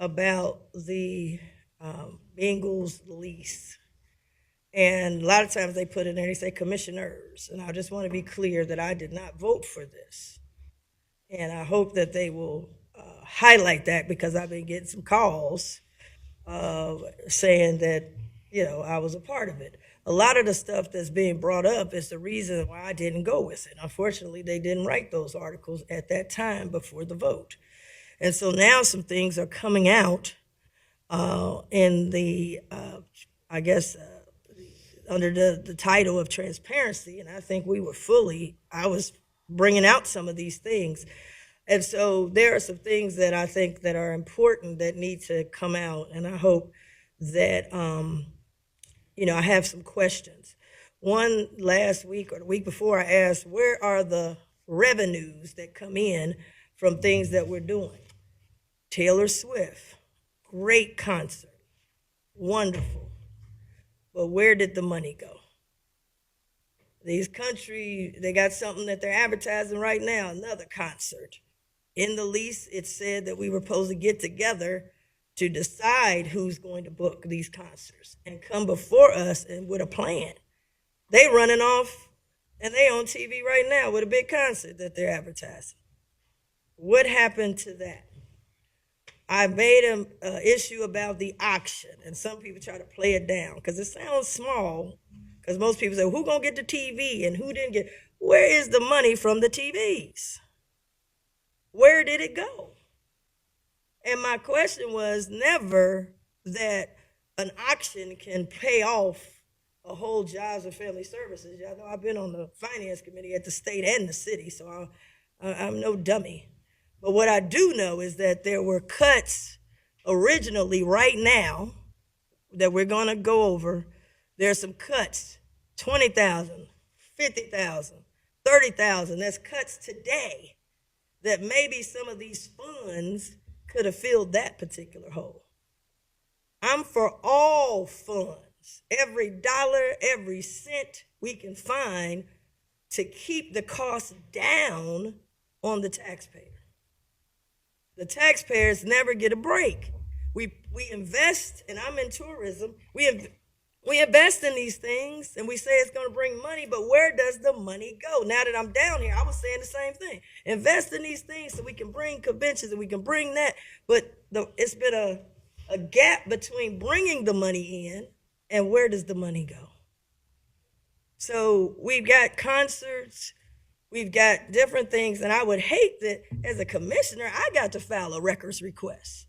about the Bengals lease. And a lot of times they put in there, they say commissioners. And I just want to be clear that I did not vote for this. And I hope that they will highlight that because I've been getting some calls saying that, I was a part of it. A lot of the stuff that's being brought up is the reason why I didn't go with it. Unfortunately, they didn't write those articles at that time before the vote. And so now some things are coming out in the, I guess, under the title of transparency. And I think I was bringing out some of these things. And so there are some things that I think that are important that need to come out. And I hope that, I have some questions. One last week or the week before, I asked, where are the revenues that come in from things that we're doing? Taylor Swift, great concert, wonderful. But where did the money go? These country, they got something that they're advertising right now, another concert. In the lease, it said that we were supposed to get together to decide who's going to book these concerts and come before us and with a plan. They running off and they on TV right now with a big concert that they're advertising. What happened to that? I made an issue about the auction, and some people try to play it down because it sounds small. Because most people say, who gonna get the TV and who didn't get? Where is the money from the TVs? Where did it go? And my question was never that an auction can pay off a whole jobs and family services. Y'all know I've been on the finance committee at the state and the city, so I'm no dummy. But what I do know is that there were cuts originally right now that we're going to go over. There's some cuts, 20,000, 50,000, 30,000. That's cuts today that maybe some of these funds could have filled that particular hole. I'm for all funds, every dollar, every cent we can find to keep the cost down on the taxpayer. The taxpayers never get a break. We invest, and I'm in tourism, we invest in these things, and we say it's going to bring money, but where does the money go? Now that I'm down here, I was saying the same thing. Invest in these things so we can bring conventions and we can bring that, but it's been a gap between bringing the money in and where does the money go? So we've got concerts, we've got different things, and I would hate that as a commissioner, I got to file a records request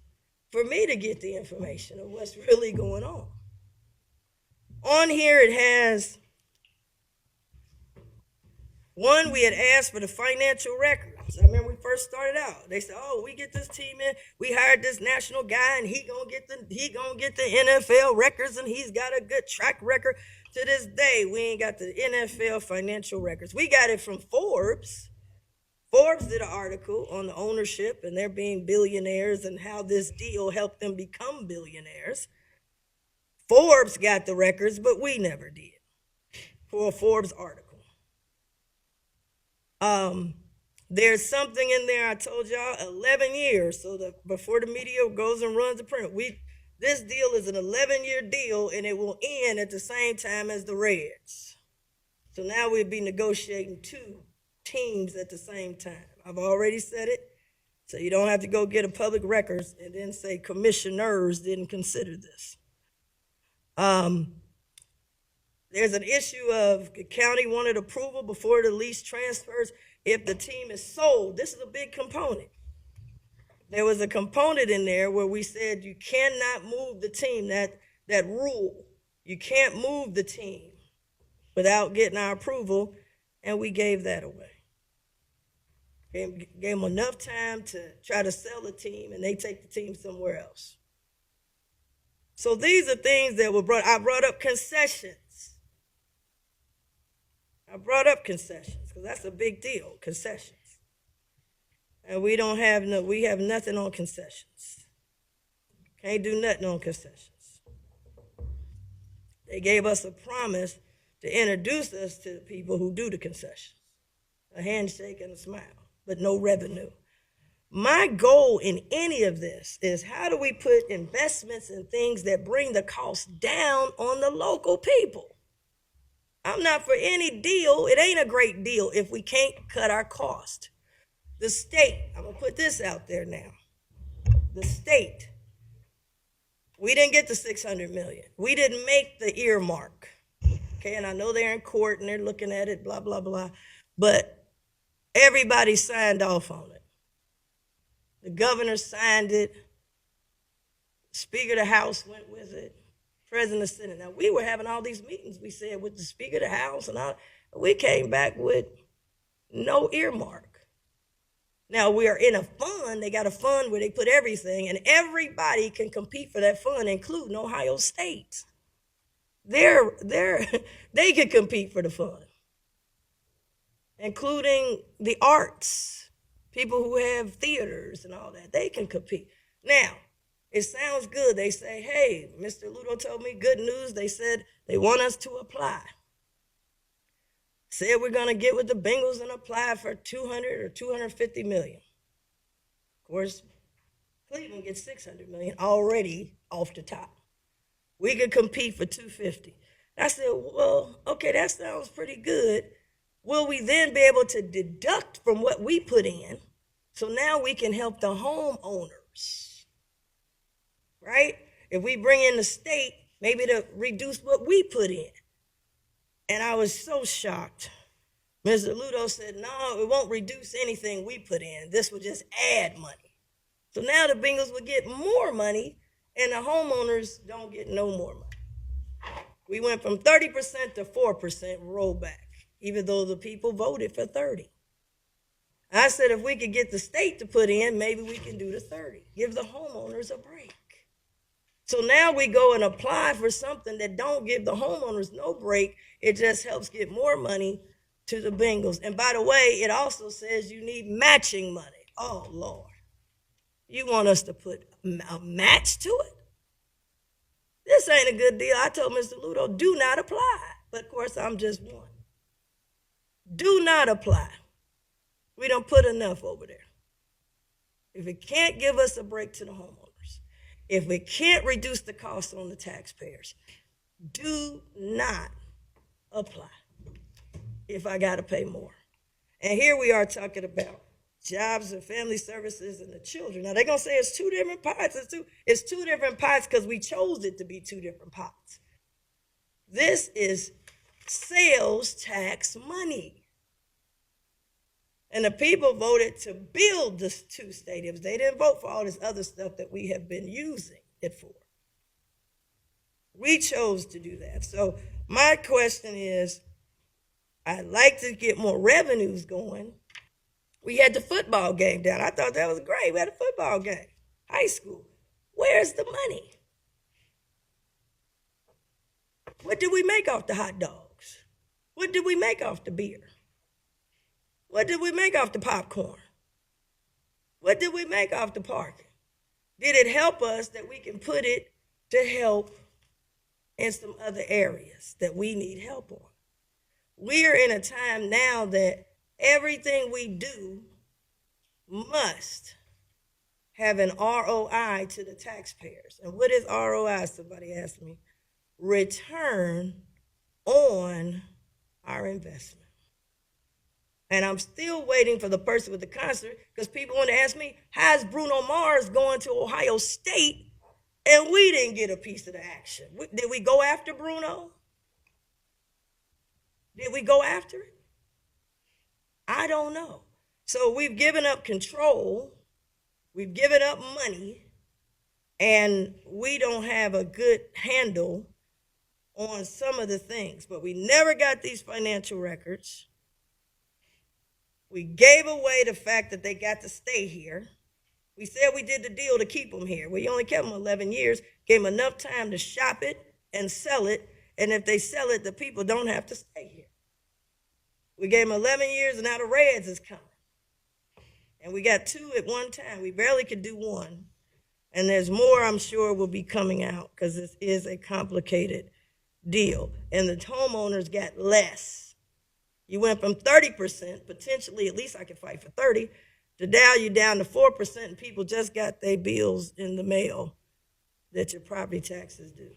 for me to get the information of what's really going on. On here it has, one, we had asked for the financial records. I remember we first started out. They said, oh, we get this team in, we hired this national guy and he gonna get the NFL records and he's got a good track record. To this day, we ain't got the NFL financial records. We got it from Forbes. Forbes did an article on the ownership and their being billionaires and how this deal helped them become billionaires. Forbes got the records, but we never did for a Forbes article. There's something in there, I told y'all, 11 years, so before the media goes and runs the print, this deal is an 11-year deal, and it will end at the same time as the Reds. So now we'll be negotiating two teams at the same time. I've already said it, so you don't have to go get a public records and then say commissioners didn't consider this. There's an issue of the county wanted approval before the lease transfers if the team is sold. This is a big component. There was a component in there where we said you cannot move the team, that rule. You can't move the team without getting our approval, and we gave that away. Gave them enough time to try to sell the team, and they take the team somewhere else. So these are things that were I brought up concessions. Because that's a big deal, concessions. And we have nothing on concessions. Can't do nothing on concessions. They gave us a promise to introduce us to the people who do the concessions. A handshake and a smile, but no revenue. My goal in any of this is how do we put investments in things that bring the cost down on the local people? I'm not for any deal. It ain't a great deal if we can't cut our cost. The state, I'm going to put this out there now. The state, we didn't get the 600 million. We didn't make the earmark. Okay, and I know they're in court and they're looking at it, blah, blah, blah. But everybody signed off on it. The governor signed it. Speaker of the House went with it. President of the Senate. Now, we were having all these meetings, we said, with the Speaker of the House and all. We came back with no earmark. Now, we are in a fund. They got a fund where they put everything, and everybody can compete for that fund, including Ohio State. They could compete for the fund, including the arts, people who have theaters and all that. They can compete. Now, it sounds good. They say, hey, Mr. Ludo told me good news. They said they want us to apply. Said we're going to get with the Bengals and apply for 200 or 250 million. Of course, Cleveland gets 600 million already off the top. We could compete for 250. I said, well, okay, that sounds pretty good. Will we then be able to deduct from what we put in? So now we can help the homeowners, right? If we bring in the state, maybe to reduce what we put in. And I was so shocked. Mr. Ludo said, no, it won't reduce anything we put in. This will just add money. So now the Bengals will get more money and the homeowners don't get no more money. We went from 30% to 4% rollback, even though the people voted for 30. I said if we could get the state to put in, maybe we can do the 30. Give the homeowners a break. So now we go and apply for something that don't give the homeowners no break. It just helps get more money to the Bengals. And by the way, it also says you need matching money. Oh, Lord. You want us to put a match to it? This ain't a good deal. I told Mr. Ludo, do not apply. But, of course, I'm just one. Do not apply. We don't put enough over there. If it can't give us a break to the homeowners, if we can't reduce the cost on the taxpayers, do not apply if I got to pay more. And here we are talking about jobs and family services and the children. Now, they're going to say it's two different pots. It's two different pots because we chose it to be two different pots. This is sales tax money. And the people voted to build the two stadiums. They didn't vote for all this other stuff that we have been using it for. We chose to do that. So my question is, I'd like to get more revenues going. We had the football game down. I thought that was great. We had a football game, high school. Where's the money? What did we make off the hot dogs? What did we make off the beer? What did we make off the popcorn? What did we make off the parking? Did it help us that we can put it to help in some other areas that we need help on? We are in a time now that everything we do must have an ROI to the taxpayers. And what is ROI? Somebody asked me. Return on our investment. And I'm still waiting for the person with the concert because people want to ask me, how's Bruno Mars going to Ohio State and we didn't get a piece of the action? Did we go after Bruno? Did we go after it? I don't know. So we've given up control. We've given up money. And we don't have a good handle on some of the things. But we never got these financial records. We gave away the fact that they got to stay here. We said we did the deal to keep them here. We only kept them 11 years, gave them enough time to shop it and sell it. And if they sell it, the people don't have to stay here. We gave them 11 years, and now the Reds is coming. And we got two at one time. We barely could do one. And there's more, I'm sure, will be coming out because this is a complicated deal. And the homeowners got less. You went from 30%, potentially, at least I could fight for 30, to dial you down to 4%, and people just got their bills in the mail that your property taxes due.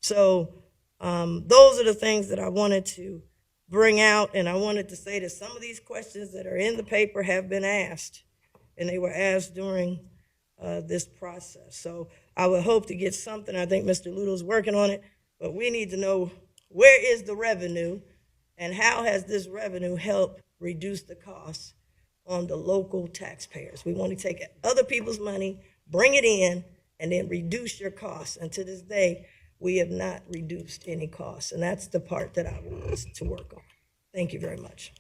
So those are the things that I wanted to bring out, and I wanted to say that some of these questions that are in the paper have been asked, and they were asked during this process. So I would hope to get something. I think Mr. Ludo's working on it, but we need to know, where is the revenue, and how has this revenue helped reduce the costs on the local taxpayers? We want to take other people's money, bring it in, and then reduce your costs. And to this day, we have not reduced any costs, and that's the part that I want us to work on. Thank you very much.